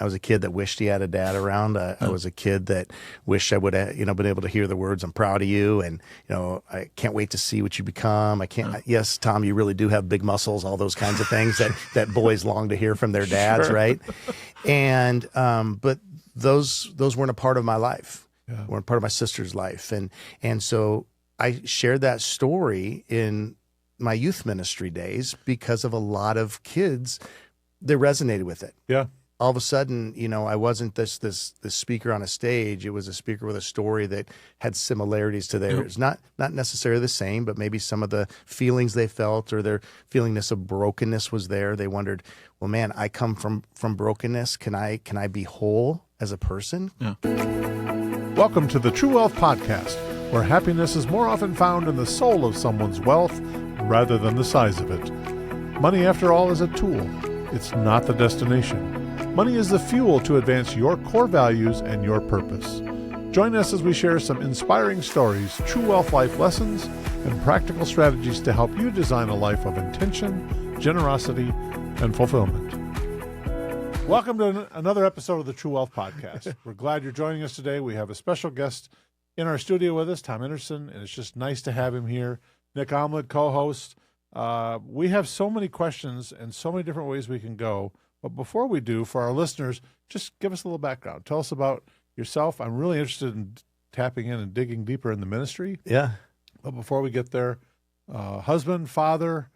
I was a kid that wished he had a dad around. I was a kid that wished I would have, been able to hear the words, "I'm proud of you," and I can't wait to see what you become. I can't. Yes, Tom, you really do have big muscles. All those kinds of things that boys long to hear from their dads, Sure. right? And but those weren't a part of my life. Yeah. Weren't part of my sister's life, and so I shared that story in my youth ministry days because of a lot of kids that resonated with it. Yeah. All of a sudden, I wasn't this speaker on a stage. It was a speaker with a story that had similarities to theirs. Not necessarily the same, but maybe some of the feelings they felt or their feelingness of brokenness was there. They wondered, well, man, I come from brokenness. Can I be whole as a person? Yeah. Welcome to the True Wealth Podcast, where happiness is more often found in the soul of someone's wealth rather than the size of it. Money, after all, is a tool. It's not the destination. Money is the fuel to advance your core values and your purpose. Join us as we share some inspiring stories, true wealth life lessons, and practical strategies to help you design a life of intention, generosity, and fulfillment. Welcome to another episode of the True Wealth Podcast. We're glad you're joining us today. We have a special guest in our studio with us, Tom Henderson, and it's just nice to have him here. Nick Aamlid, co-host. We have so many questions and so many different ways we can go. But before we do, for our listeners, just give us a little background. Tell us about yourself. I'm really interested in tapping in and digging deeper in the ministry. Yeah. But before we get there, husband, father,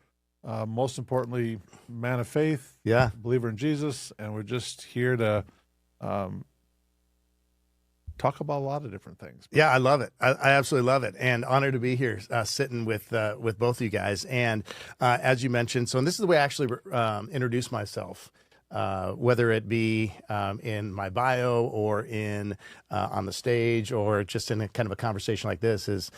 most importantly, man of faith, Yeah. believer in Jesus, and we're just here to talk about a lot of different things. Yeah, I love it. I absolutely love it, and honored to be here, sitting with both of you guys. And as you mentioned, and this is the way I actually introduce myself, whether it be in my bio or in on the stage or just in a kind of a conversation like this. Is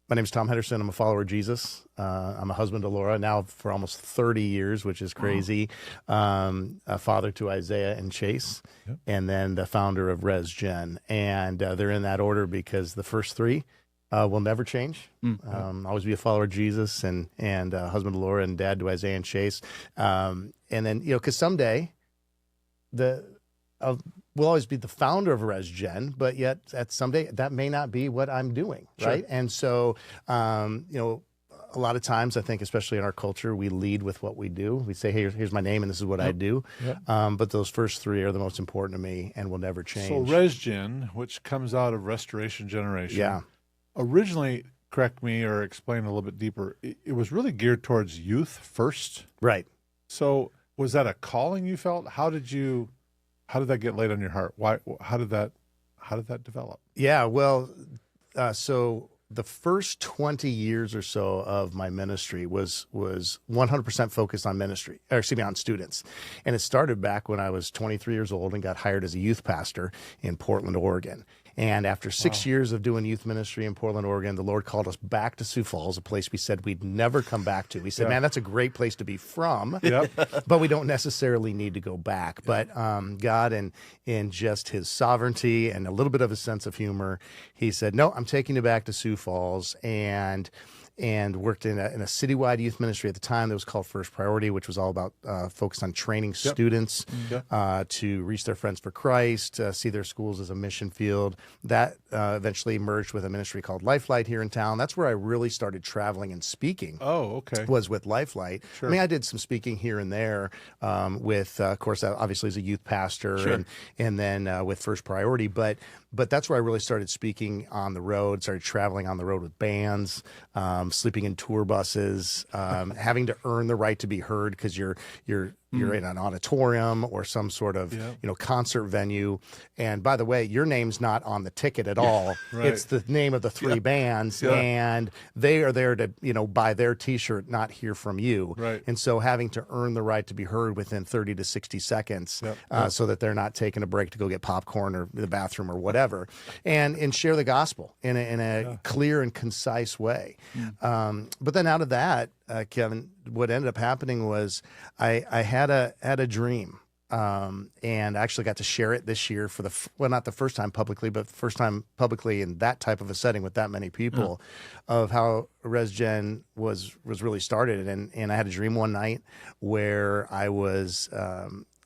my name is Tom Henderson. I'm a follower of Jesus. I'm a husband to Laura now for almost 30 years, which is crazy. A father to Isaiah and Chase, and then the founder of RESGEN. And they're in that order because the first three will never change. Always be a follower of Jesus and husband to Laura and dad to Isaiah and Chase. And then, because someday will always be the founder of ResGen, but yet at someday that may not be what I'm doing, right? Sure. And so, a lot of times I think, especially in our culture, we lead with what we do. We say, hey, here's my name and this is what I do. But those first three are the most important to me and will never change. So ResGen, which comes out of Restoration Generation. Yeah. Originally, correct me or explain a little bit deeper, it was really geared towards youth first. Right. So was that a calling you felt? How did that get laid on your heart? How did that develop? Yeah, well, so the first 20 years or so of my ministry was 100% focused on on students. And it started back when I was 23 years old and got hired as a youth pastor in Portland, Oregon. And after 6 years of doing youth ministry in Portland, Oregon, the Lord called us back to Sioux Falls, a place we said we'd never come back to. We said, man, that's a great place to be from, but we don't necessarily need to go back. But God, in just his sovereignty and a little bit of a sense of humor, he said, no, I'm taking you back to Sioux Falls, and worked in a citywide youth ministry at the time that was called First Priority, which was all about focused on training students to reach their friends for Christ, see their schools as a mission field. That eventually merged with a ministry called Lifelight here in town. That's where I really started traveling and speaking. Oh, okay. Was with Lifelight. Sure. I mean, I did some speaking here and there with, of course, obviously as a youth pastor, and then with First Priority, but that's where I really started speaking on the road, started traveling on the road with bands, sleeping in tour buses, having to earn the right to be heard because you're in an auditorium or some sort of concert venue. And by the way, your name's not on the ticket at all. Right. It's the name of the three bands, and they are there to buy their T-shirt, not hear from you. Right. And so having to earn the right to be heard within 30 to 60 seconds, so that they're not taking a break to go get popcorn or the bathroom or whatever, and share the gospel in a clear and concise way. But then out of that, Kevin, what ended up happening was I had a dream, and I actually got to share it this year for not the first time publicly, but first time publicly in that type of a setting with that many people, of how ResGen was really started. And I had a dream one night where I was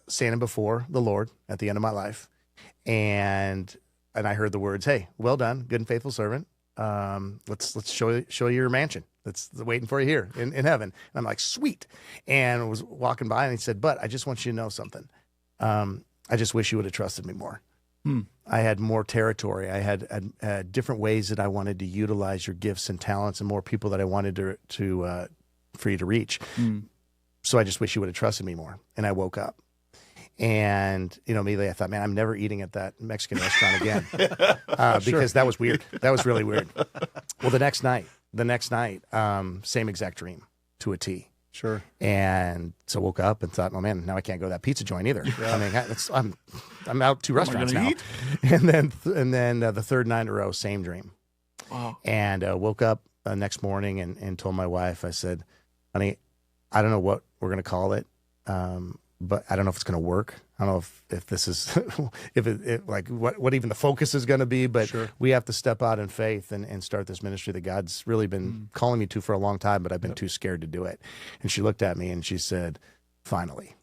standing before the Lord at the end of my life, and I heard the words, "Hey, well done, good and faithful servant. Let's show you your mansion. That's waiting for you here in heaven." And I'm like, "Sweet." And I was walking by, and he said, "But I just want you to know something. I just wish you would have trusted me more. I had more territory. I had different ways that I wanted to utilize your gifts and talents, and more people that I wanted to for you to reach. So I just wish you would have trusted me more." And I woke up. And, immediately I thought, man, I'm never eating at that Mexican restaurant again, because that was weird. That was really weird. Well, the next night, same exact dream to a T. Sure. And so woke up and thought, oh man, now I can't go to that pizza joint either. I mean, I'm out 2 restaurants now. Eat? And then the third night in a row, same dream. Wow. And woke up next morning and told my wife, I said, honey, I don't know what we're going to call it. But I don't know if it's going to work. I don't know if this is, what even the focus is going to be, but Sure. we have to step out in faith and start this ministry that God's really been calling me to for a long time, but I've been too scared to do it. And she looked at me and she said, finally,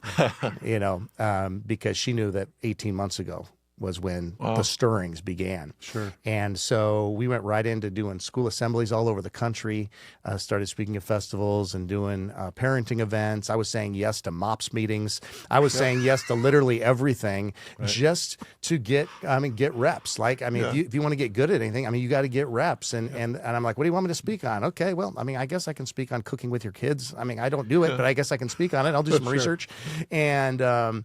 because she knew that 18 months ago was when the stirrings began. Sure. And so we went right into doing school assemblies all over the country, started speaking at festivals and doing parenting events. I was saying yes to MOPS meetings. I was saying yes to literally everything just to get reps. If you want to get good at anything, you got to get reps. And I'm like, what do you want me to speak on? Okay, well, I guess I can speak on cooking with your kids. I don't do it, but I guess I can speak on it. I'll do some research. But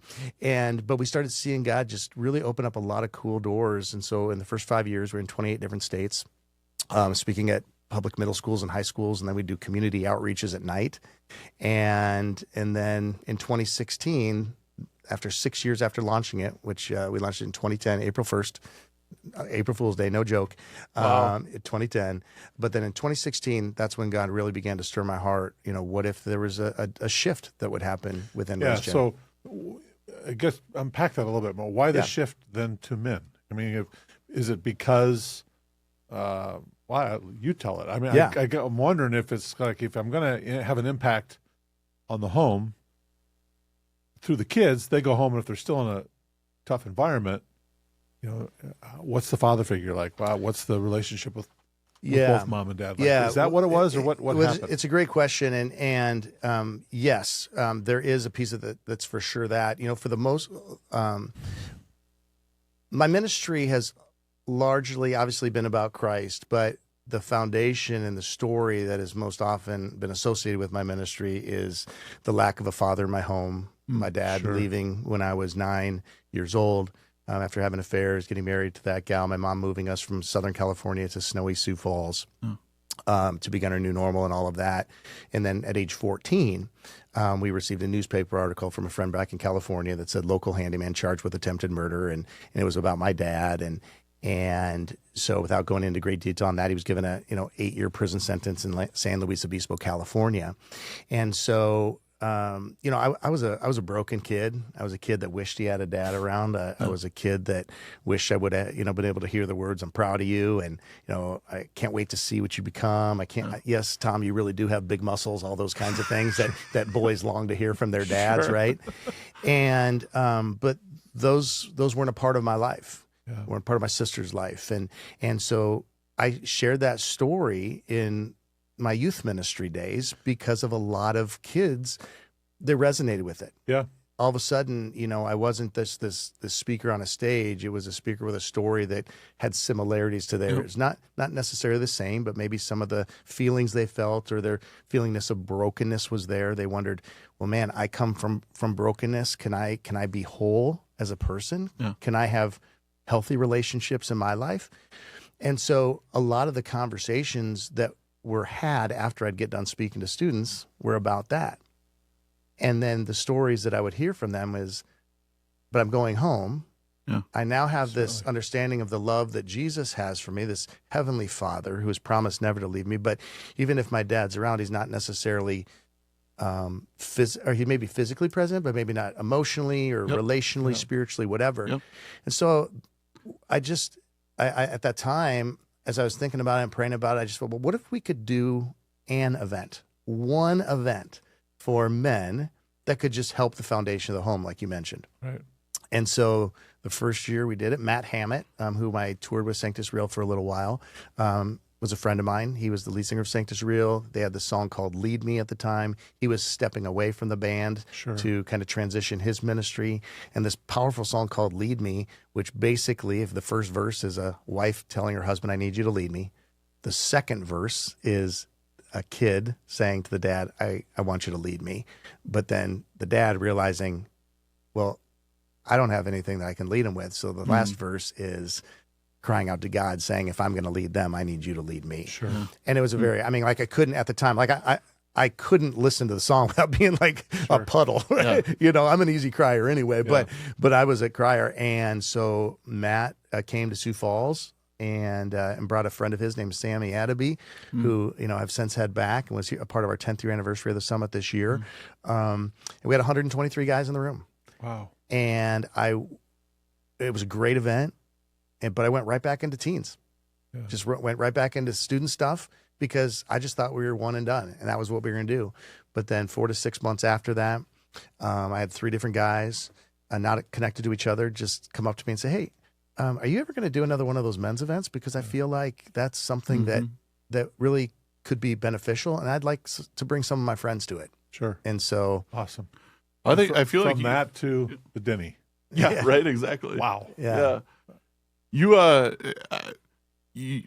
we started seeing God just really open up a lot of cool doors. And so in the first 5 years, we're in 28 different states, speaking at public middle schools and high schools, and then we do community outreaches at night. And then in 2016, after 6 years after launching it, which we launched it in 2010, April 1st, April Fool's Day, no joke, in 2010. But then in 2016, that's when God really began to stir my heart. What if there was a shift that would happen within RESGEN? So I guess unpack that a little bit more. Why the shift then to men? Is it because, why you tell it. I'm wondering if it's like, if I'm going to have an impact on the home through the kids, they go home, and if they're still in a tough environment, what's the father figure like? Wow, what's the relationship with both mom and dad like? Is that what it was, or what happened? It's a great question, and yes, there is a piece of it that's for sure that, for the most, my ministry has largely obviously been about Christ, but the foundation and the story that has most often been associated with my ministry is the lack of a father in my home. My dad leaving when I was 9 years old. After having affairs, getting married to that gal, my mom moving us from Southern California to snowy Sioux Falls to begin our new normal and all of that. And then at age 14, we received a newspaper article from a friend back in California that said local handyman charged with attempted murder. And it was about my dad. And so without going into great detail on that, he was given a 8-year prison sentence in San Luis Obispo, California. And so I was a broken kid. I was a kid that wished he had a dad around. I was a kid that wished I would have, been able to hear the words, "I'm proud of you," and I can't wait to see what you become. Yes, Tom, you really do have big muscles. All those kinds of things that boys long to hear from their dads, right? And but those weren't a part of my life. Weren't part of my sister's life, and so I shared that story in my youth ministry days because of a lot of kids that resonated with it. Yeah. All of a sudden, I wasn't this speaker on a stage. It was a speaker with a story that had similarities to theirs. Not necessarily the same, but maybe some of the feelings they felt or their feelingness of brokenness was there. They wondered, well, man, I come from brokenness. Can I be whole as a person? Yeah. Can I have healthy relationships in my life? And so a lot of the conversations that were had after I'd get done speaking to students were about that. And then the stories that I would hear from them is, but I'm going home. Yeah. I now have this understanding of the love that Jesus has for me, this heavenly Father who has promised never to leave me. But even if my dad's around, he's not necessarily or he may be physically present, but maybe not emotionally or relationally, spiritually, whatever. Yep. And so I at that time, as I was thinking about it and praying about it, I just thought, well, what if we could do one event for men that could just help the foundation of the home, like you mentioned. Right. And so the first year we did it, Matt Hammett, who I toured with Sanctus Real for a little while, was a friend of mine. He was the lead singer of Sanctus Real. They had the song called Lead Me at the time. He was stepping away from the band to kind of transition his ministry. And this powerful song called Lead Me, which basically, if the first verse is a wife telling her husband, I need you to lead me. The second verse is a kid saying to the dad, I want you to lead me. But then the dad realizing, well, I don't have anything that I can lead him with. So the last verse is crying out to God saying, if I'm going to lead them, I need you to lead me. Sure. And it was a very, I mean, like I couldn't at the time, like I couldn't listen to the song without being like a puddle. Right? Yeah. You know, I'm an easy crier anyway, but I was a crier. And so Matt came to Sioux Falls and brought a friend of his named Sammy Adaby, who, you know, I've since had back and was a part of our 10th year anniversary of the summit this year. And we had 123 guys in the room. Wow. And it was a great event, but I went right back into teens. Yeah. Just went right back into student stuff because I just thought we were one and done, and that was what we were going to do. But then 4 to 6 months after that, I had 3 different guys, not connected to each other, just come up to me and say, hey, are you ever going to do another one of those men's events? Because I feel like that's something that really could be beneficial, and I'd like to bring some of my friends to it. Sure. And so awesome. I feel like from that to the Denny. Yeah, right. Exactly. Wow. Yeah. You,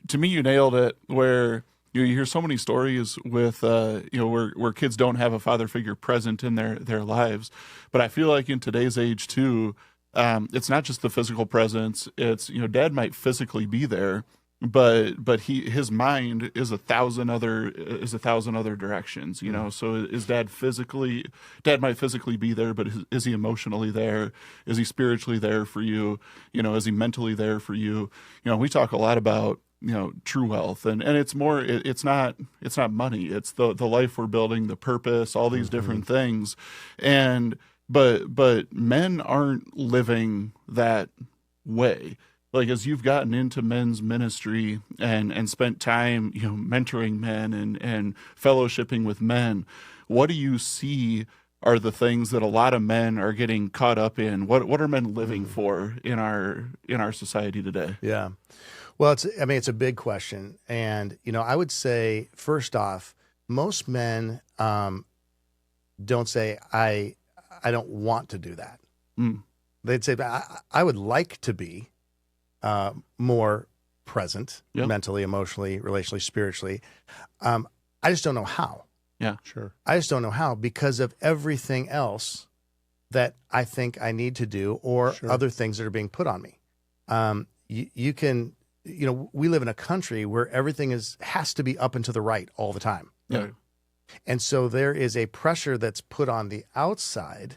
to me, you nailed it. Where you hear so many stories with, where kids don't have a father figure present in their lives. But I feel like in today's age too, it's not just the physical presence. It's, dad might physically be there, but his mind is a thousand other directions, So is dad might physically be there, but is he emotionally there? Is he spiritually there for you? Is he mentally there for you? We talk a lot about true wealth, and it's more, it's not money. It's the life we're building, the purpose, all these different things. But men aren't living that way. Like, as you've gotten into men's ministry and spent time, mentoring men and fellowshipping with men, what do you see are the things that a lot of men are getting caught up in? What are men living for in our society today? Yeah. Well, it's a big question. And, I would say, first off, most men don't say, I don't want to do that. They'd say, I would like to be more present mentally, emotionally, relationally, spiritually. I just don't know how. Yeah, sure. I just don't know how because of everything else that I think I need to do or other things that are being put on me. You can, we live in a country where everything has to be up and to the right all the time. Yeah. And so there is a pressure that's put on the outside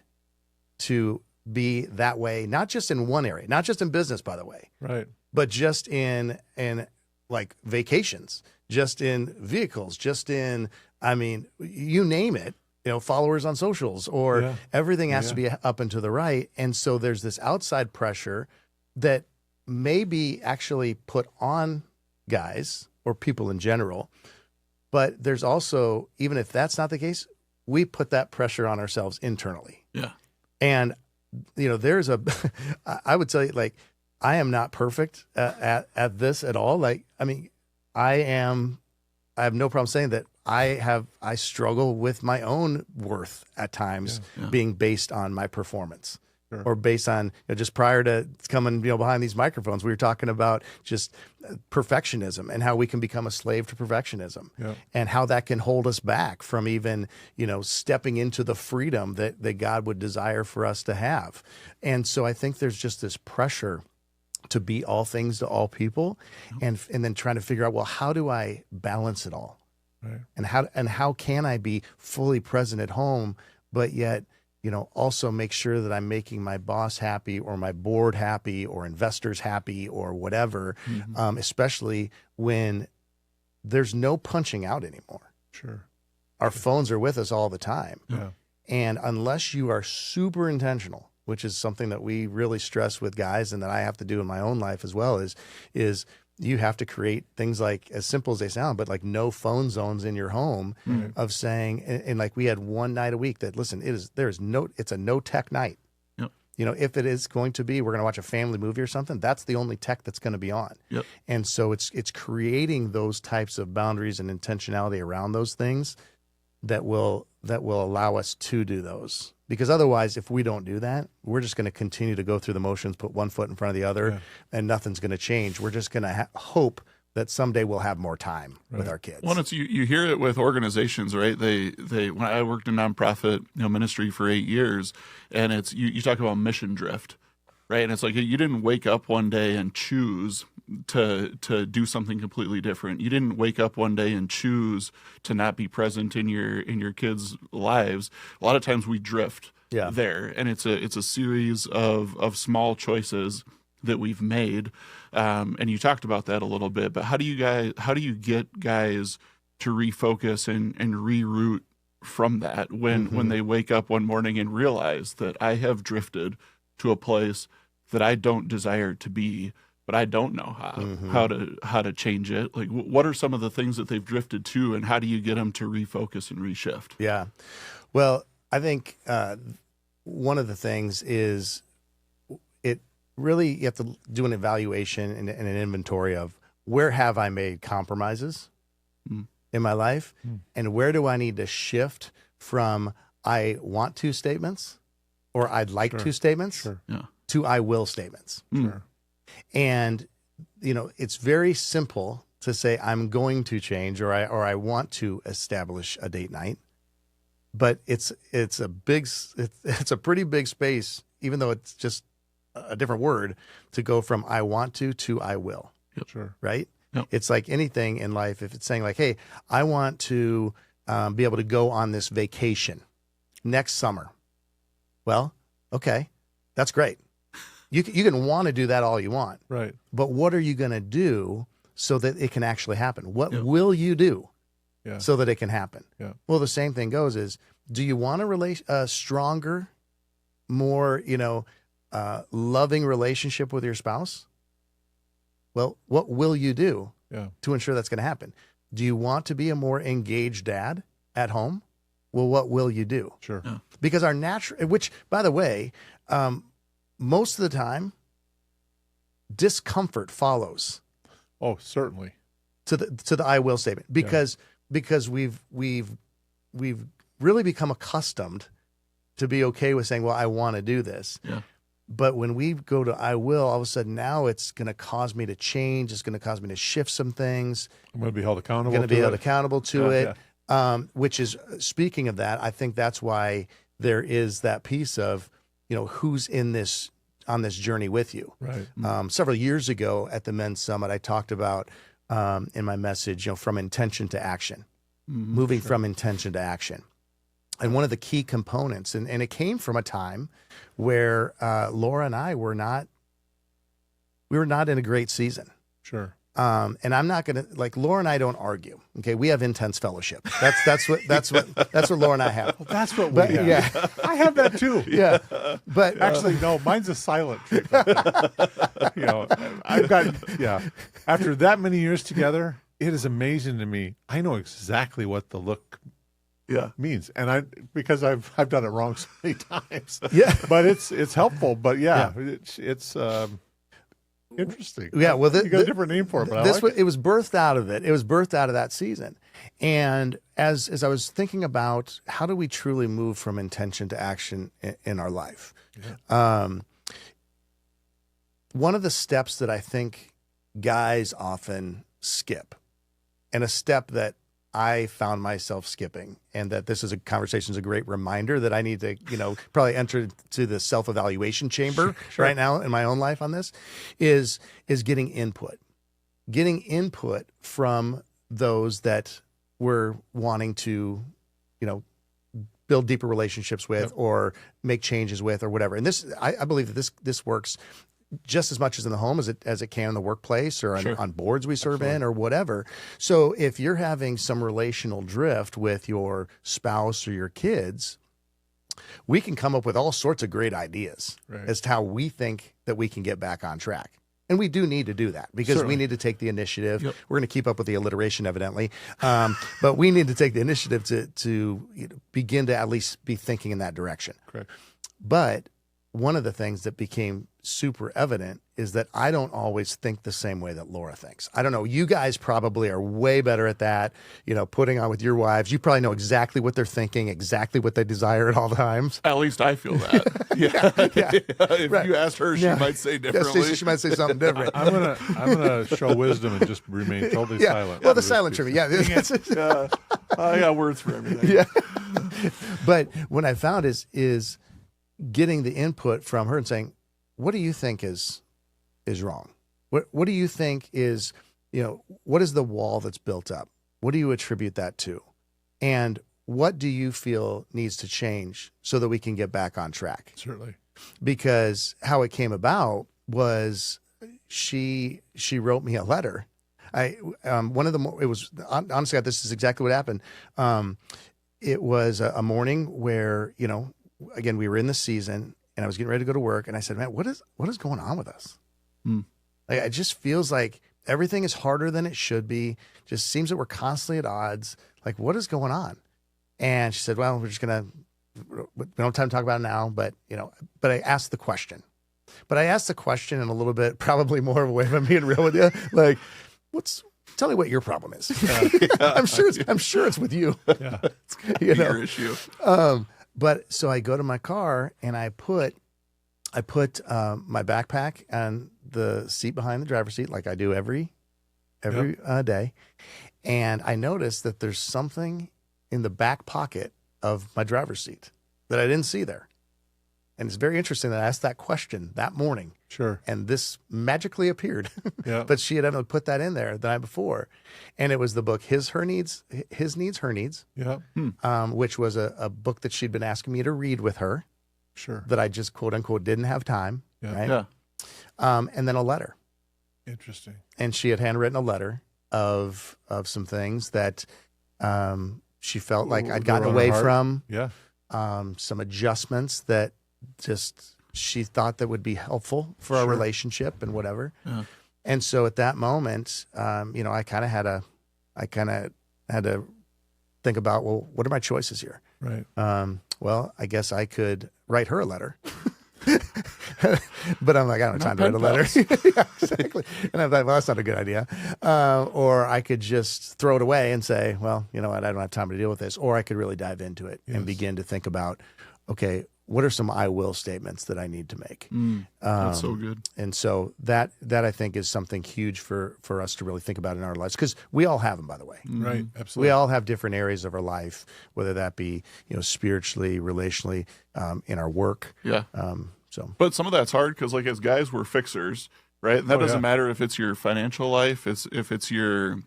to be that way, not just in one area, not just in business, by the way, right, but just in like vacations, just in vehicles, just in, you name it, followers on socials or everything has to be up and to the right. And so there's this outside pressure that may be actually put on guys or people in general. But there's also, even if that's not the case, we put that pressure on ourselves internally. Yeah. And there's I would tell you, like, I am not perfect at this at all. Like, I have no problem saying that I struggle with my own worth at times being based on my performance or based on, just prior to coming, behind these microphones, we were talking about just perfectionism and how we can become a slave to perfectionism and how that can hold us back from even, stepping into the freedom that God would desire for us to have. And so I think there's just this pressure to be all things to all people and then trying to figure out, well, how do I balance it all? Right. And how can I be fully present at home, but yet, also make sure that I'm making my boss happy or my board happy or investors happy or whatever, especially when there's no punching out anymore. Sure. Our phones are with us all the time. Yeah. And unless you are super intentional, which is something that we really stress with guys and that I have to do in my own life as well, is you have to create things like, as simple as they sound, but like no phone zones in your home, of saying, and like we had one night a week that, listen, it's a no tech night. Yep. You know, if it is going to be, we're going to watch a family movie or something, that's the only tech that's going to be on. Yep. And so it's creating those types of boundaries and intentionality around those things that will allow us to do those. Because otherwise, if we don't do that, we're just going to continue to go through the motions, put one foot in front of the other, and nothing's going to change. We're just going to hope that someday we'll have more time with our kids. Well, it's you hear it with organizations, right? They when I worked in nonprofit ministry for 8 years, and it's you talk about mission drift, right? And it's like you didn't wake up one day and choose to do something completely different. You didn't wake up one day and choose to not be present in your kids' lives. A lot of times we drift there, and it's a series of small choices that we've made. And you talked about that a little bit, but how do you get guys to refocus and reroute from that when they wake up one morning and realize that I have drifted to a place that I don't desire to be, but I don't know how to change it? Like, what are some of the things that they've drifted to, and how do you get them to refocus and reshift? Yeah. Well, I think one of the things is really, you have to do an evaluation and an inventory of where have I made compromises in my life, and where do I need to shift from I want to statements or I'd like to statements to I will statements. And, you know, it's very simple to say I'm going to change or I want to establish a date night, but it's a pretty big space, even though it's just a different word, to go from I want to I will. Yep. Sure. Right? Yep. It's like anything in life. If it's saying like, hey, I want to be able to go on this vacation next summer. Well, okay, that's great. You can want to do that all you want. Right. But what are you going to do so that it can actually happen? What will you do so that it can happen? Yeah. Well, the same thing goes is, do you want a stronger, more, loving relationship with your spouse? Well, what will you do to ensure that's going to happen? Do you want to be a more engaged dad at home? Well, what will you do? Sure. Yeah. Because our natural, which by the way, most of the time, discomfort follows. Oh, certainly. To the I will statement, because we've really become accustomed to be okay with saying, well, I want to do this. Yeah. But when we go to I will, all of a sudden now it's going to cause me to change. It's going to cause me to shift some things. I'm going to be held accountable. I'm going to be held accountable to it. Yeah. Which is, speaking of that, I think that's why there is that piece of, who's on this journey with you. Right. Several years ago at the Men's Summit, I talked about in my message, from intention to action, moving from intention to action. And one of the key components, and it came from a time where Laura and I were not in a great season. Sure. And I'm not going to, Laura and I don't argue. Okay. We have intense fellowship. That's what Laura and I have. Well, that's what we have. Yeah. I have that too. Yeah. But actually, no, mine's a silent treatment. I've got, after that many years together, it is amazing to me. I know exactly what the look means, and because I've done it wrong so many times. Yeah. But it's helpful. But it's interesting. Yeah, well, you got a different name for it, but it was birthed out of it. It was birthed out of that season. And as I was thinking about how do we truly move from intention to action in our life, one of the steps that I think guys often skip, and a step that I found myself skipping, and that this is a great reminder that I need to, probably enter to the self-evaluation chamber right now in my own life on this, is getting input from those that we're wanting to, build deeper relationships with or make changes with or whatever. And this, I believe that this works just as much as in the home as it can in the workplace or on boards we serve in or whatever. So if you're having some relational drift with your spouse or your kids, we can come up with all sorts of great ideas as to how we think that we can get back on track. And we do need to do that because Certainly. we need to take the initiative. Yep. We're going to keep up with the alliteration, evidently. But we need to take the initiative to begin to at least be thinking in that direction. Correct. But one of the things that became super evident is that I don't always think the same way that Laura thinks. I don't know. You guys probably are way better at that, putting on with your wives. You probably know exactly what they're thinking, exactly what they desire at all times. At least I feel that. Yeah. If Right. you asked her, she might say Yeah, differently. Stacey, she might say something different. I'm gonna show wisdom and just remain totally Yeah. silent. Well, the silent treatment. Yeah. I got words for everything. Yeah. But what I found is getting the input from her and saying, what do you think is wrong? What do you think is, what is the wall that's built up? What do you attribute that to? And what do you feel needs to change so that we can get back on track? Certainly. Because how it came about was she wrote me a letter. Honestly, this is exactly what happened. It was a morning where, again, we were in the season and I was getting ready to go to work and I said, man, what is going on with us? Like, it just feels like everything is harder than it should be. Just seems that we're constantly at odds. Like, what is going on? And she said, well, we don't have time to talk about it now, but I asked the question. But I asked the question in a little bit, probably more of a way of I'm being real with you. Like, tell me what your problem is. I'm sure it's with you. Yeah. Your issue. But so I go to my car and I put my backpack on the seat behind the driver's seat, like I do every day. And I noticed that there's something in the back pocket of my driver's seat that I didn't see there. And it's very interesting that I asked that question that morning. Sure. And this magically appeared. Yeah. But she had evidently put that in there the night before. And it was the book, His Needs, Her Needs, Yeah. which was a book that she'd been asking me to read with her Sure. that I just, quote unquote, didn't have time. Yeah. Right. Yeah. And then a letter. Interesting. And she had handwritten a letter of some things that she felt like I'd gotten Were on away her heart. from, Yeah. some adjustments that just she thought that would be helpful for our Sure. relationship and whatever. Yeah. And so at that moment, I kind of had to think about, well, what are my choices here? Right. Well, I guess I could write her a letter. But I'm like, I don't have time to write a letter. Yeah, exactly. And I'm like, well, that's not a good idea. Or I could just throw it away and say, well, you know what, I don't have time to deal with this. Or I could really dive into it and begin to think about, okay, what are some I will statements that I need to make? That's so good. And so that I think is something huge for us to really think about in our lives, because we all have them, by the way. Right. Absolutely. We all have different areas of our life, whether that be, spiritually, relationally, in our work. Yeah. So But some of that's hard because, like, as guys, we're fixers, right? And that doesn't matter if it's your financial life, if it's your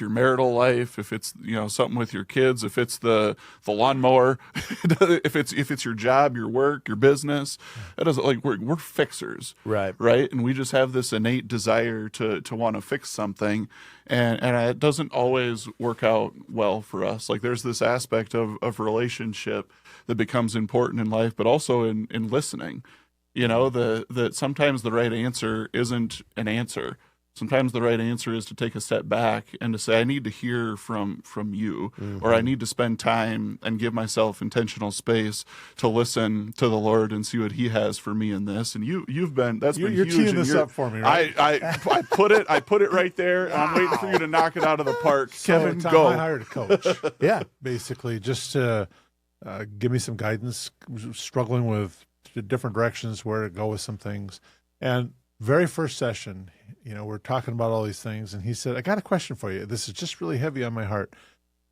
marital life, if it's something with your kids, if it's the lawnmower, if it's your job, your work, your business. That doesn't, like, we're fixers, right. and we just have this innate desire to want to fix something, and it doesn't always work out well for us. Like, there's this aspect of relationship that becomes important in life, but also in listening. That sometimes the right answer isn't an answer. Sometimes the right answer is to take a step back and to say, I need to hear from you, or I need to spend time and give myself intentional space to listen to the Lord and see what He has for me in this. And you've been been You're huge. teeing in this your- up for me, right? I put it right there, and I'm waiting for you to knock it out of the park. Kevin, Tom, go. I hired a coach, Yeah. basically, just to give me some guidance, struggling with different directions, where to go with some things. And very first session, we're talking about all these things, and he said, I got a question for you. This is just really heavy on my heart.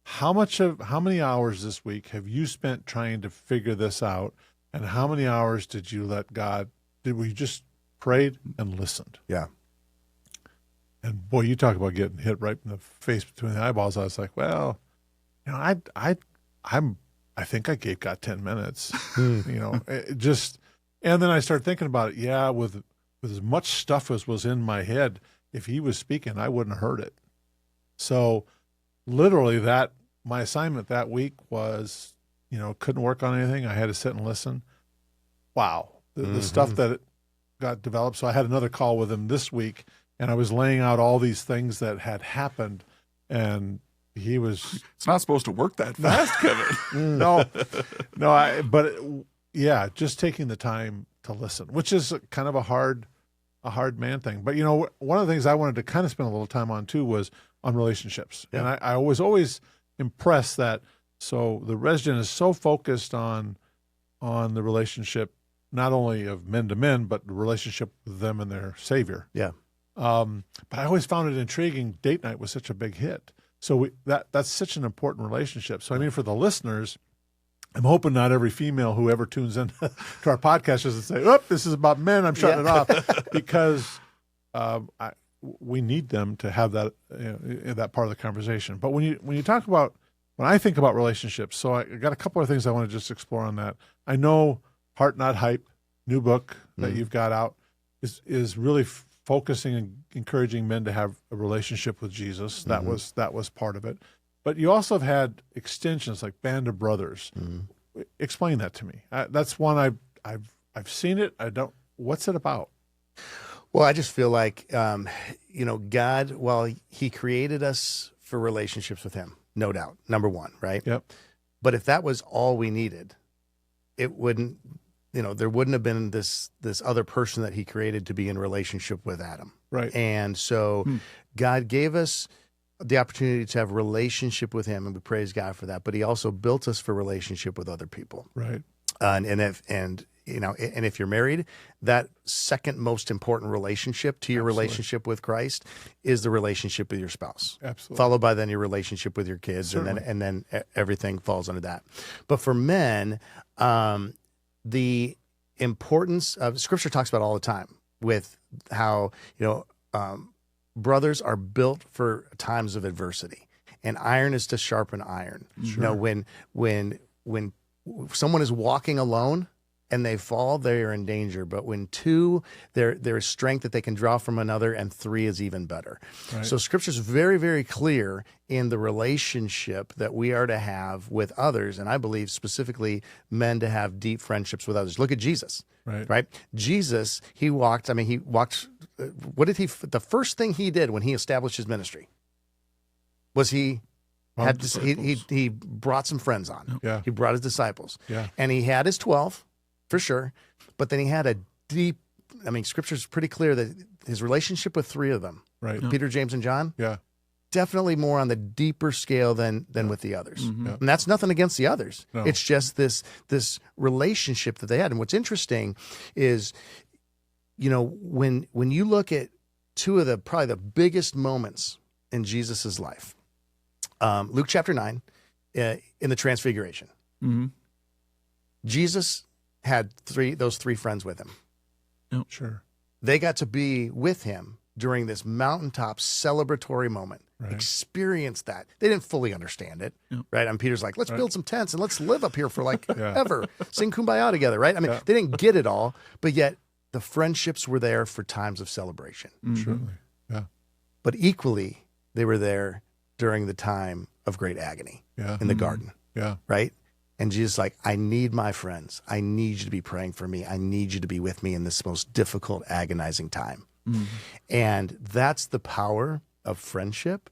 How many hours this week have you spent trying to figure this out? And how many hours did you we just prayed and listened? Yeah. And boy, you talk about getting hit right in the face between the eyeballs. I was like, well, I think I gave God 10 minutes, and then I started thinking about it. Yeah. With as much stuff as was in my head, if he was speaking, I wouldn't have heard it. So literally my assignment that week was, couldn't work on anything. I had to sit and listen. Wow. The stuff that got developed. So I had another call with him this week, and I was laying out all these things that had happened, and he was. It's not supposed to work that fast, Kevin. No, yeah, just taking the time to listen, which is kind of a hard man thing. But one of the things I wanted to kind of spend a little time on too was on relationships, and I was always impressed that. So the RESGEN is so focused on the relationship, not only of men to men, but the relationship with them and their Savior. Yeah. But I always found it intriguing. Date night was such a big hit. So that's such an important relationship. So I mean, for the listeners, I'm hoping not every female who ever tunes in to our podcast doesn't say, "Oh, this is about men. I'm shutting it off," because we need them to have that that part of the conversation. But when I think about relationships, so I got a couple of things I want to just explore on that. I know Heart Not Hype, new book that you've got out, is really focusing and encouraging men to have a relationship with Jesus. That was part of it. But you also have had extensions like Band of Brothers. Explain that to me. That's one I've seen it. What's it about? Well, I just feel like God, well, He created us for relationships with Him. No doubt. Number one, right? Yep. But if that was all we needed, it wouldn't, there wouldn't have been this other person that He created to be in relationship with Adam. Right. And so God gave us the opportunity to have a relationship with Him, and we praise God for that. But He also built us for relationship with other people. Right. And if you're married, that second most important relationship to your relationship with Christ is the relationship with your spouse. Absolutely. Followed by then your relationship with your kids, Certainly. and then everything falls under that. But for men, the importance of Scripture talks about all the time with how brothers are built for times of adversity, and iron is to sharpen iron. Sure. When someone is walking alone and they fall, they are in danger. But when two, there is strength that they can draw from another, and three is even better. Right. So Scripture is very, very clear in the relationship that we are to have with others, and I believe specifically men to have deep friendships with others. Look at Jesus. Right? Jesus, he walked. What did the first thing He did when He established His ministry was he brought some friends on. Yeah. He brought His disciples. Yeah. And He had His 12, for sure. But then He had a deep, Scripture's pretty clear that His relationship with three of them, Right. Peter, James, and John, Yeah. definitely more on the deeper scale than with the others. Yeah. And that's nothing against the others. No. It's just this relationship that they had. And what's interesting is, when you look at two of probably the biggest moments in Jesus's life, Luke chapter 9, in the Transfiguration, Jesus had those three friends with Him. Sure. They got to be with Him during this mountaintop celebratory moment. Right. Experience that. They didn't fully understand it, right? And Peter's like, let's build some tents and let's live up here for ever. Sing Kumbaya together, right? They didn't get it all, but yet the friendships were there for times of celebration. Certainly. Yeah. But equally, they were there during the time of great agony in the garden, Yeah. right? And Jesus is like, I need my friends. I need you to be praying for me. I need you to be with me in this most difficult, agonizing time. And that's the power of friendship,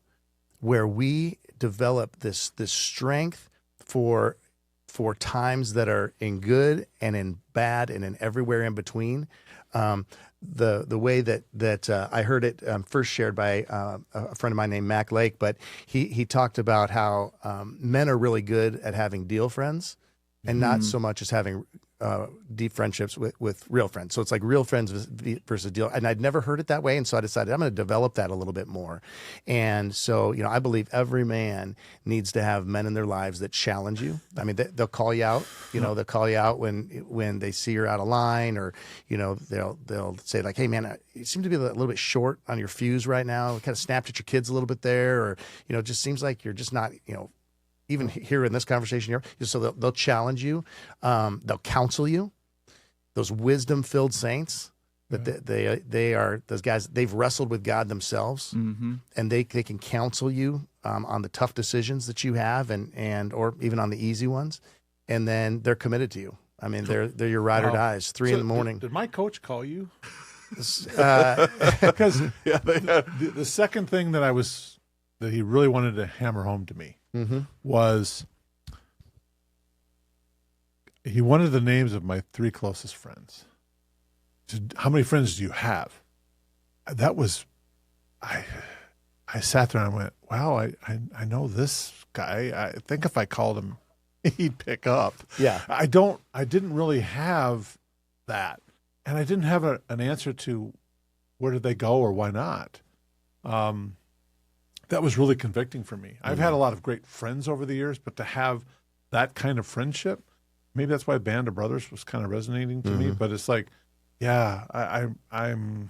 where we develop this strength for times that are in good and in bad and in everywhere in between. The way that I heard it first shared by a friend of mine named Mac Lake, but he talked about how men are really good at having deal friends, and not so much as having deep friendships with real friends. So it's like real friends versus deal. And I'd never heard it that way. And so I decided I'm going to develop that a little bit more. And so, I believe every man needs to have men in their lives that challenge you. They'll call you out, they'll call you out when they see you're out of line, or, they'll say like, hey man, you seem to be a little bit short on your fuse right now. Kind of snapped at your kids a little bit there, or, it just seems like you're just not, even here in this conversation here. So they'll challenge you. They'll counsel you. Those wisdom-filled saints, that they are those guys, they've wrestled with God themselves, and they can counsel you on the tough decisions that you have, and or even on the easy ones. And then they're committed to you. I mean, they're your ride or dies. 3 in the morning. Did my coach call you? Because Yeah, they had. the second thing that he really wanted to hammer home to me was he wanted the names of my 3 closest friends. How many friends do you have? That was, I sat there and I went, wow, I know this guy. I think if I called him, he'd pick up. Yeah. I didn't really have that. And I didn't have an answer to where did they go or why not. That was really convicting for me. I've had a lot of great friends over the years, but to have that kind of friendship, maybe that's why Band of Brothers was kind of resonating to me. But it's like, yeah, I'm,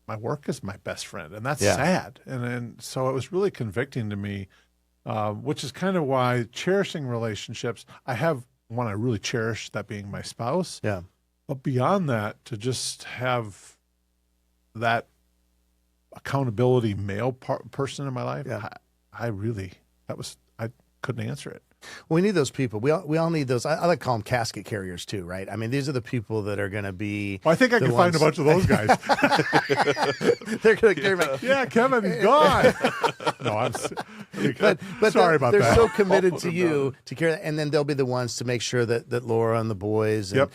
my work is my best friend, and that's sad. And so it was really convicting to me, which is kind of why cherishing relationships, I have one I really cherish, that being my spouse. Yeah. But beyond that, to just have that accountability male person in my life, I couldn't answer it. We need those people. We all need those. I like to call them casket carriers too, right? I mean, these are the people that are going to be. Well, I think I can find a bunch of those guys. They're going to carry my. Yeah, Kevin, he's gone. No, I'm. But sorry about they're that. so committed to you to carry that, and then they'll be the ones to make sure that Laura and the boys and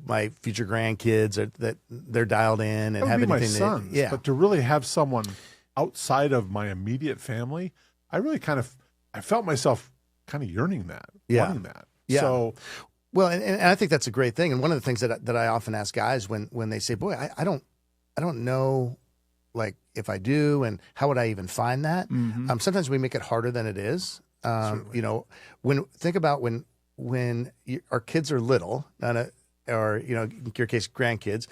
my future grandkids that they're dialed in and That would have be my anything. sons, but to really have someone outside of my immediate family, I felt myself kind of yearning that, wanting that. Yeah. So, well, and I think that's a great thing. And one of the things that I often ask guys when they say, "Boy, I don't know, like if I do, and how would I even find that?" Sometimes we make it harder than it is. Think about when our kids are little, or in your case, grandkids.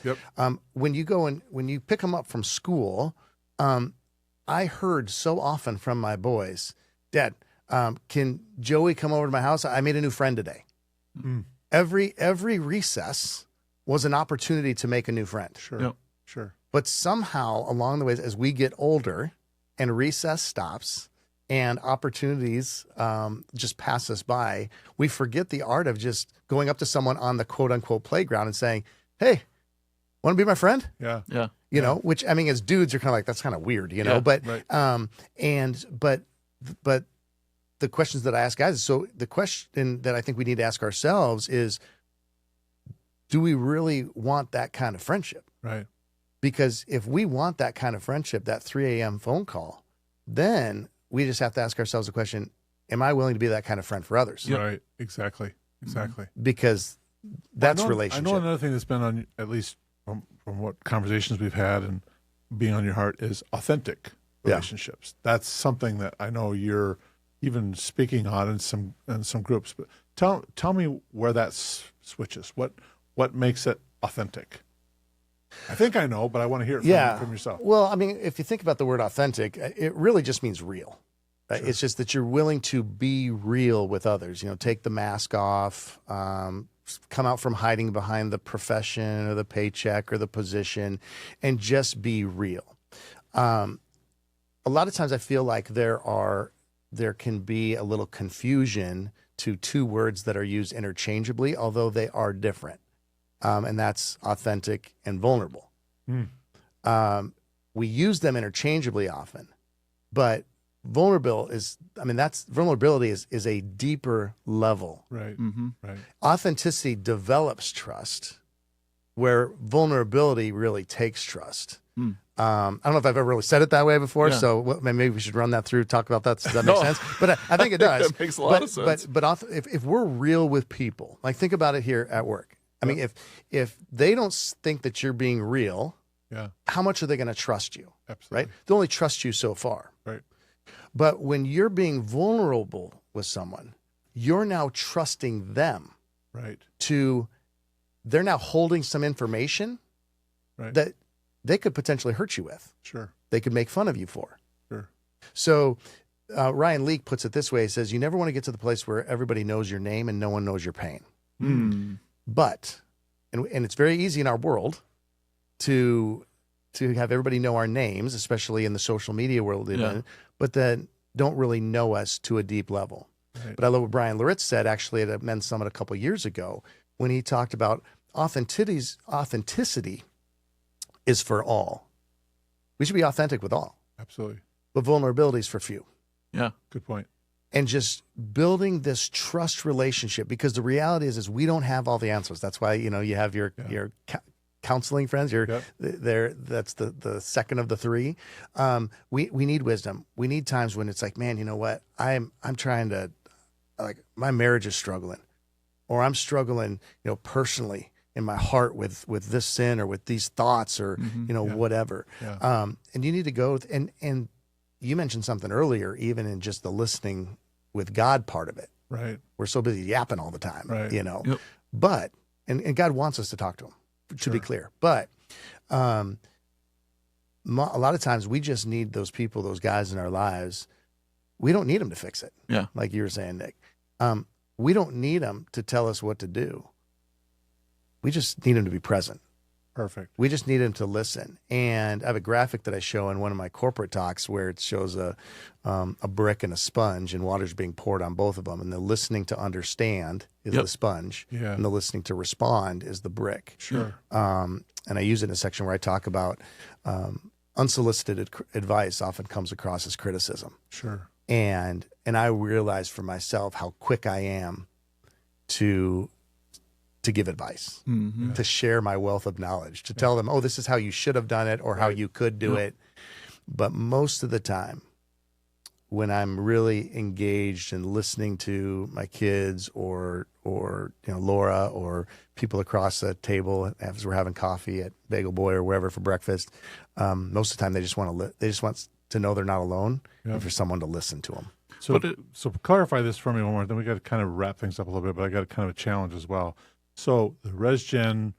When you go and when you pick them up from school, I heard so often from my boys, "Dad, can Joey come over to my house? I made a new friend today." Every recess was an opportunity to make a new friend. Sure. But somehow along the way, as we get older and recess stops and opportunities just pass us by, we forget the art of just going up to someone on the quote unquote playground and saying, "Hey, want to be my friend?" Yeah. Which, I mean, as dudes, you're kind of like, that's kind of weird, but, but the questions that I ask guys, so the question that I think we need to ask ourselves is, do we really want that kind of friendship? Right. Because if we want that kind of friendship, that 3 a.m. phone call, then we just have to ask ourselves the question, am I willing to be that kind of friend for others? Right. Exactly. Because that's relationship. I know another thing that's been on, at least from what conversations we've had and being on your heart, is authentic relationships. That's something that I know you're even speaking on in some groups. But tell me where that switches. What makes it authentic? I think I know, but I want to hear it from yourself. Well, I mean, if you think about the word authentic, it really just means real. Right? Sure. It's just that you're willing to be real with others. Take the mask off, come out from hiding behind the profession or the paycheck or the position, and just be real. A lot of times I feel like there can be a little confusion to 2 words that are used interchangeably, although they are different. And that's authentic and vulnerable. We use them interchangeably often, but vulnerability is a deeper level. Right. Right. Authenticity develops trust, where vulnerability really takes trust. I don't know if I've ever really said it that way before, so maybe we should run that through, talk about that. Does that make sense? But I think it does. It makes a lot of sense. But if we're real with people, like think about it here at work. I mean, if they don't think that you're being real, how much are they going to trust you? Absolutely. Right? They'll only trust you so far. Right. But when you're being vulnerable with someone, you're now trusting them. Right. They're now holding some information that they could potentially hurt you with. Sure. They could make fun of you for. Sure. So Ryan Leake puts it this way. He says, you never want to get to the place where everybody knows your name and no one knows your pain. But, and it's very easy in our world to have everybody know our names, especially in the social media world, but then don't really know us to a deep level. Right. But I love what Brian Loritz said actually at a men's summit a couple of years ago when he talked about authenticity is for all. We should be authentic with all, Absolutely. but vulnerability is for few. Yeah. Good point. And just building this trust relationship, because the reality is we don't have all the answers. That's why, you have your counseling friends. That's the second of the three. We need wisdom. We need times when it's like, man, you know what? I'm trying to, like, my marriage is struggling, or I'm struggling, personally in my heart with this sin or with these thoughts or, whatever. Yeah. And you need to go and you mentioned something earlier, even in just the listening with God part of it. Right. We're so busy yapping all the time, Right. Yep. but, and God wants us to talk to him, to be clear. But a lot of times we just need those people, those guys in our lives. We don't need them to fix it. Yeah. Like you were saying, Nick. We don't need them to tell us what to do. We just need them to be present. Perfect. We just need them to listen. And I have a graphic that I show in one of my corporate talks where it shows a brick and a sponge, and water's being poured on both of them. And the listening to understand is the sponge, and the listening to respond is the brick. Sure. And I use it in a section where I talk about unsolicited advice often comes across as criticism. Sure. And I realized for myself how quick I am to give advice, to share my wealth of knowledge, to tell them, oh, this is how you should have done it or how you could do it. But most of the time, when I'm really engaged in listening to my kids or Laura or people across the table as we're having coffee at Bagel Boy or wherever for breakfast, most of the time they just want to know they're not alone and for someone to listen to them. So clarify this for me one more. Then we got to kind of wrap things up a little bit, but I got kind of a challenge as well. So the RESGEN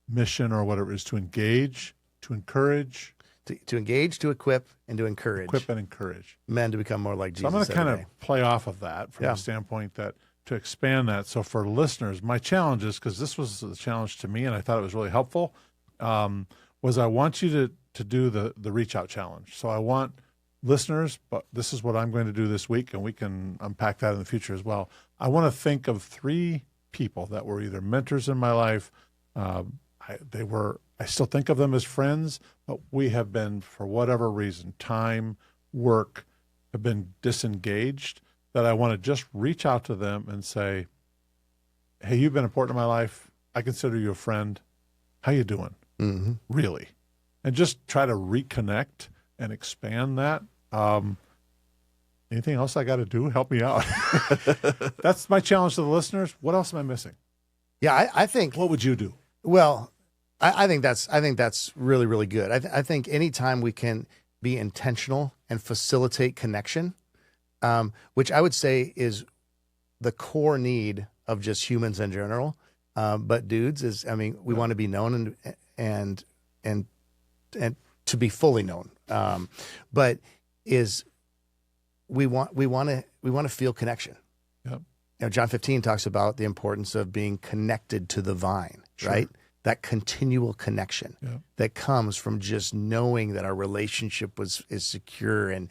mission or whatever is to engage, to encourage. To engage, to equip, and to encourage. Equip and encourage. Men to become more like Jesus. So I'm going to kind of play off of that from the standpoint that to expand that. So for listeners, my challenge is, because this was a challenge to me and I thought it was really helpful, was I want you to do the reach out challenge. So I want listeners, but this is what I'm going to do this week, and we can unpack that in the future as well. I want to think of 3 people that were either mentors in my life. I still think of them as friends, but we have been, for whatever reason, time, work, have been disengaged, that I want to just reach out to them and say, hey, you've been important in my life. I consider you a friend. How you doing? Mm-hmm. Really? And just try to reconnect and expand that. Anything else I got to do? Help me out. That's my challenge to the listeners. What else am I missing? Yeah, I think. What would you do? Well, I think that's really, really good. I think anytime we can be intentional and facilitate connection, which I would say is the core need of just humans in general. But dudes we want to be known and to be fully known. But we want to feel connection. Yep. John 15 talks about the importance of being connected to the vine, right? That continual connection that comes from just knowing that our relationship is secure. And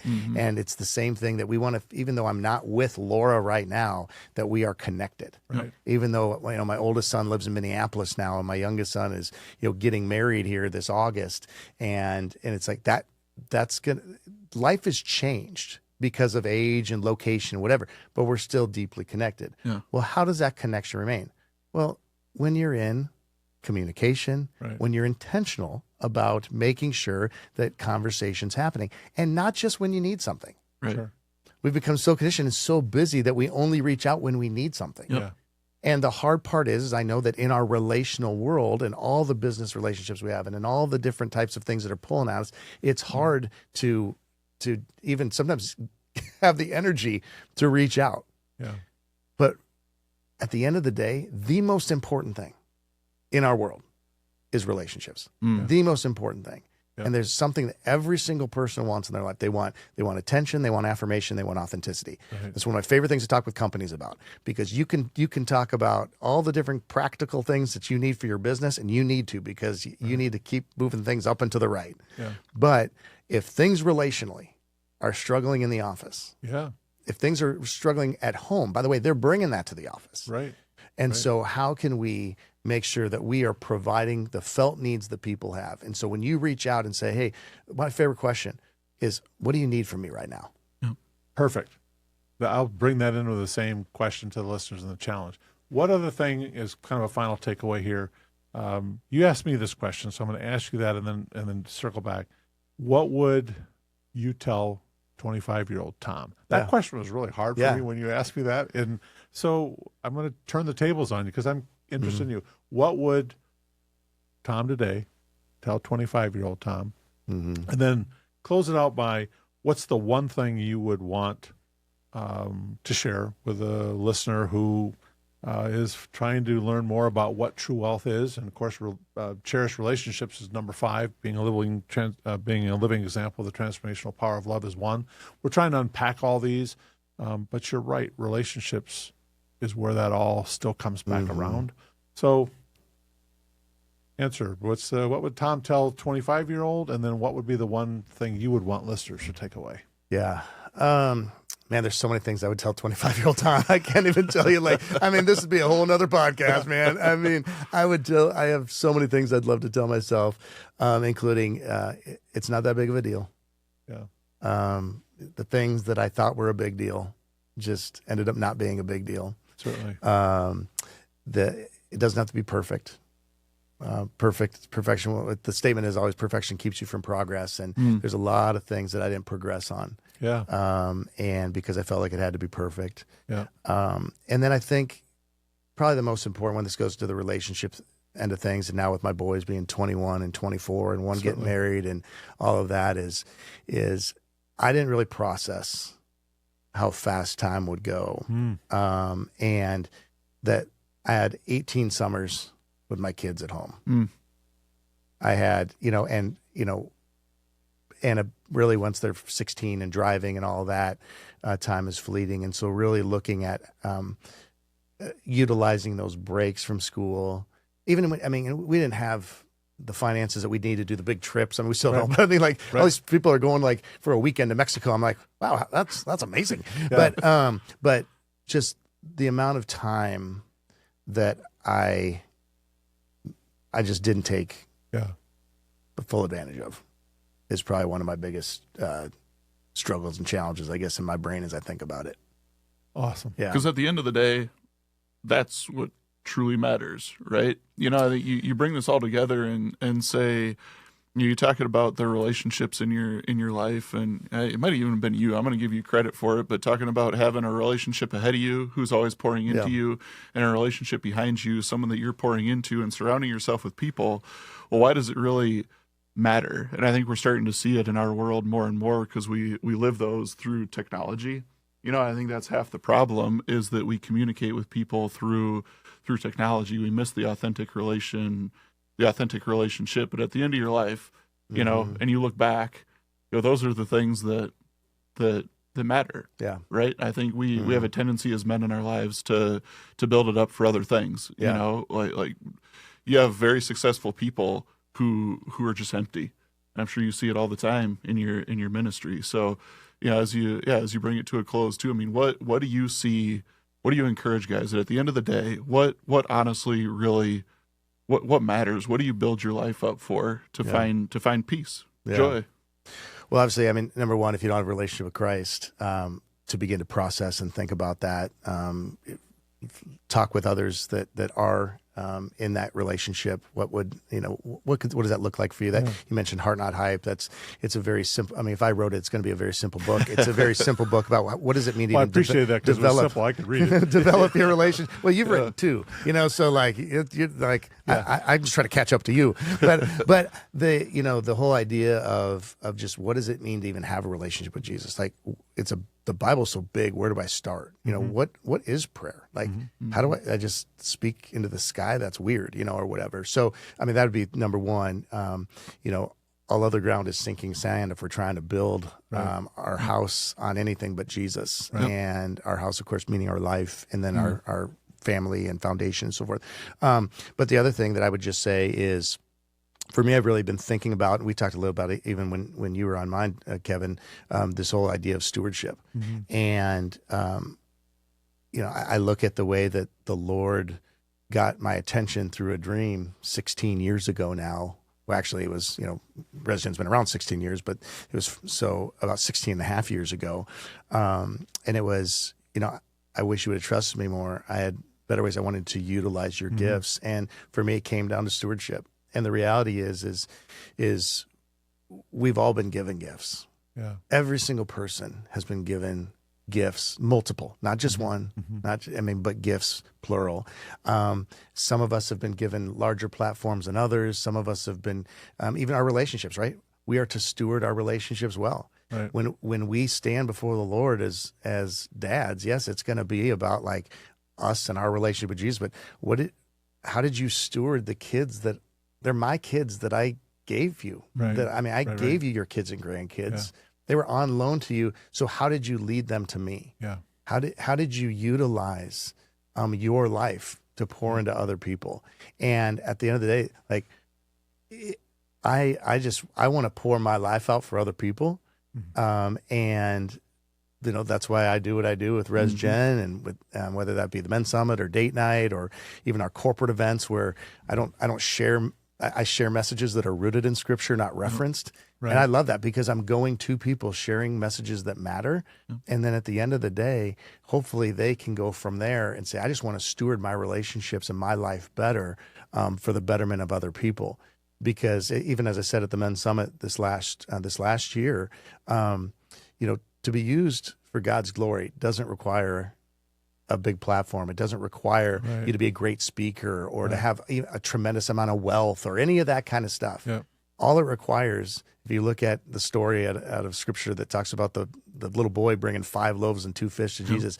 it's the same thing that we want to, even though I'm not with Laura right now, that we are connected. Right. Even though, my oldest son lives in Minneapolis now, and my youngest son is, getting married here this August. And it's like that's good. Life has changed because of age and location, whatever, but we're still deeply connected. Yeah. Well, how does that connection remain? Well, when you're in communication, when you're intentional about making sure that conversation's happening, and not just when you need something. Right. Sure. We've become so conditioned and so busy that we only reach out when we need something. Yeah. And the hard part is I know that in our relational world and all the business relationships we have and in all the different types of things that are pulling at us, it's hard to even sometimes have the energy to reach out. Yeah. But at the end of the day, the most important thing in our world is relationships. The most important thing. And there's something that every single person wants in their life. They want attention, they want affirmation, they want authenticity. Right. That's one of my favorite things to talk with companies about, because you can talk about all the different practical things that you need for your business, and you need to, because you need to keep moving things up and to the right. Yeah. But if things relationally are struggling in the office, if things are struggling at home, by the way, they're bringing that to the office. Right. And Right. so how can we make sure that we are providing the felt needs that people have? And so when you reach out and say, hey, my favorite question is, what do you need from me right now? Perfect. I'll bring that into the same question to the listeners in the challenge. What other thing is kind of a final takeaway here? You asked me this question, so I'm going to ask you that and then circle back. What would you tell 25-year-old Tom? That question was really hard for me when you asked me that. And so I'm going to turn the tables on you because I'm interested in you. What would Tom today tell 25-year-old Tom? And then close it out by, what's the one thing you would want to share with a listener who is trying to learn more about what true wealth is? And of course, cherished relationships is number 5. Being a living example of the transformational power of love is 1. We're trying to unpack all these, but you're right. Relationships is where that all still comes back around. So, answer: what would Tom tell 25-year-old, and then what would be the one thing you would want listeners to take away? Yeah. Man, there's so many things I would tell 25-year-old Tom. I can't even tell you. This would be a whole nother podcast, man. I have so many things I'd love to tell myself, including it's not that big of a deal. Yeah. The things that I thought were a big deal just ended up not being a big deal. Certainly. It doesn't have to be perfect. Perfection. The statement is always perfection keeps you from progress. And there's a lot of things that I didn't progress on. Yeah. And because I felt like it had to be perfect. Yeah. And then I think probably the most important one, this goes to the relationships end of things. And now with my boys being 21 and 24 and one getting married and all of that is I didn't really process how fast time would go. And that I had 18 summers with my kids at home. I had, really once they're 16 and driving and all that, time is fleeting. And so really looking at utilizing those breaks from school, even when, we didn't have the finances that we need to do the big trips. We still don't. But all these people are going for a weekend to Mexico. I'm like, wow, that's amazing. Yeah. But just the amount of time that I just didn't take the full advantage of is probably one of my biggest struggles and challenges, I guess, in my brain as I think about it. Awesome. Yeah. Because at the end of the day, that's what truly matters, right? You bring this all together and say, you're talking about the relationships in your life, and it might have even been you. I'm going to give you credit for it, but talking about having a relationship ahead of you who's always pouring into you, and a relationship behind you, someone that you're pouring into, and surrounding yourself with people. Well, why does it really matter? And I think we're starting to see it in our world more and more because we live those through technology. I think that's half the problem, is that we communicate with people through technology. We miss the authentic relationship. But at the end of your life, and you look back, those are the things that matter. Yeah. Right. I think we have a tendency as men in our lives to build it up for other things. Like you have very successful people who are just empty. And I'm sure you see it all the time in your ministry. So, as you bring it to a close too, what do you see? What do you encourage guys that at the end of the day, what honestly really, what matters? What do you build your life up for to find peace, joy? Well, obviously, number one, if you don't have a relationship with Christ, to begin to process and think about that, talk with others that are in that relationship. What does that look like for you? That you mentioned Heart Not Hype. It's a very simple. If I wrote it, it's going to be a very simple book. It's a very simple book about what does it mean to I appreciate that because it was simple. I could read it. Develop your relationship. Well, you've written too. So you're like I'm just trying to catch up to you. But the whole idea of just what does it mean to even have a relationship with Jesus? The Bible's so big. Where do I start? What is prayer? How do I just speak into the sky? That's weird, or whatever. So, that would be number one. All other ground is sinking sand if we're trying to build our house on anything but Jesus, and our house, of course, meaning our life, and then our family and foundation and so forth. But the other thing that I would just say is, for me, I've really been thinking about, we talked a little about it even when you were on mine, Kevin, this whole idea of stewardship. And, I look at the way that the Lord got my attention through a dream 16 years ago now. Well, actually, it was, RESGEN's been around 16 years, but it was about 16 and a half years ago. And it was, I wish you would have trusted me more. I had better ways I wanted to utilize your gifts. And for me, it came down to stewardship. And the reality is we've all been given gifts. Yeah. Every single person has been given gifts, multiple, not just one, but gifts, plural. Some of us have been given larger platforms than others. Some of us have been, even our relationships, right? We are to steward our relationships well. Right. When we stand before the Lord as dads, yes, it's going to be about like us and our relationship with Jesus. But how did you steward the kids that they're my kids that I gave you? Right. I gave you your kids and grandkids. Yeah. They were on loan to you. So how did you lead them to me? Yeah. How did you utilize your life to pour into other people? And at the end of the day, like I want to pour my life out for other people. And that's why I do what I do with RESGEN and with whether that be the Men's Summit or date night or even our corporate events where I share messages that are rooted in Scripture, not referenced. Right. And I love that because I'm going to people sharing messages that matter. And then at the end of the day, hopefully they can go from there and say, I just want to steward my relationships and my life better for the betterment of other people. Because even as I said at the Men's Summit this last year, to be used for God's glory doesn't require a big platform. It doesn't require you to be a great speaker or to have a tremendous amount of wealth or any of that kind of stuff. Yeah. All it requires, if you look at the story out of Scripture that talks about the little boy bringing 5 loaves and 2 fish to Jesus,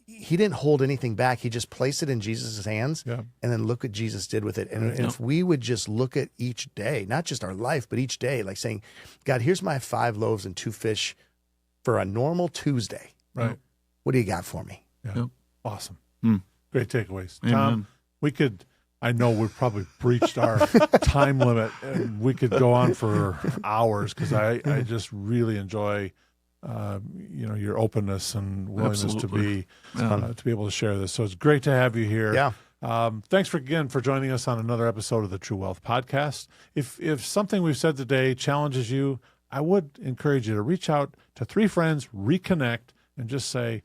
he didn't hold anything back. He just placed it in Jesus' hands and then look what Jesus did with it. And if we would just look at each day, not just our life, but each day, like saying, God, here's my 5 loaves and 2 fish for a normal Tuesday. Right. What do you got for me? Yeah. Yep. Awesome. Great takeaways. Amen. Tom, I know we've probably breached our time limit and we could go on for hours because I just really enjoy, your openness and willingness to be able to share this. So it's great to have you here. Yeah. Thanks again for joining us on another episode of the True Wealth Podcast. If something we've said today challenges you, I would encourage you to reach out to 3 friends, reconnect, and just say,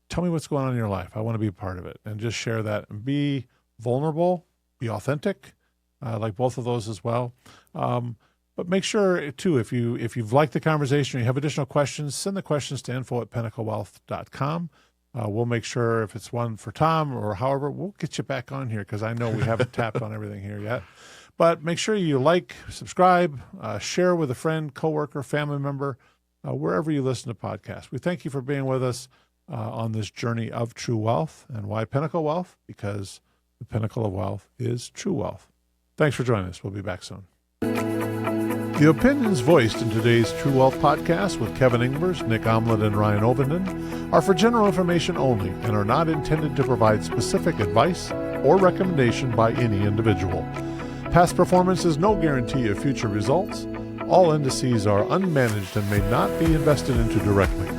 tell me what's going on in your life. I want to be a part of it. And just share that and be vulnerable, be authentic, like both of those as well. But make sure, too, if you've liked the conversation or you have additional questions, send the questions to info@pinnaclewealth.com. We'll make sure if it's one for Tom or however, we'll get you back on here because I know we haven't tapped on everything here yet. But make sure you like, subscribe, share with a friend, coworker, family member, wherever you listen to podcasts. We thank you for being with us on this journey of true wealth. And why Pinnacle Wealth? Because the pinnacle of wealth is true wealth. Thanks for joining us. We'll be back soon. The opinions voiced in today's True Wealth podcast with Kevin Engbers, Nick Aamlid, and Ryan Ovenden are for general information only and are not intended to provide specific advice or recommendation by any individual. Past performance is no guarantee of future results. All indices are unmanaged and may not be invested into directly.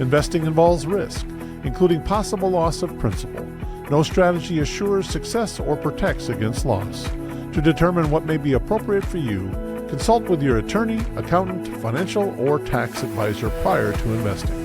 Investing involves risk, including possible loss of principal. No strategy assures success or protects against loss. To determine what may be appropriate for you, consult with your attorney, accountant, financial, or tax advisor prior to investing.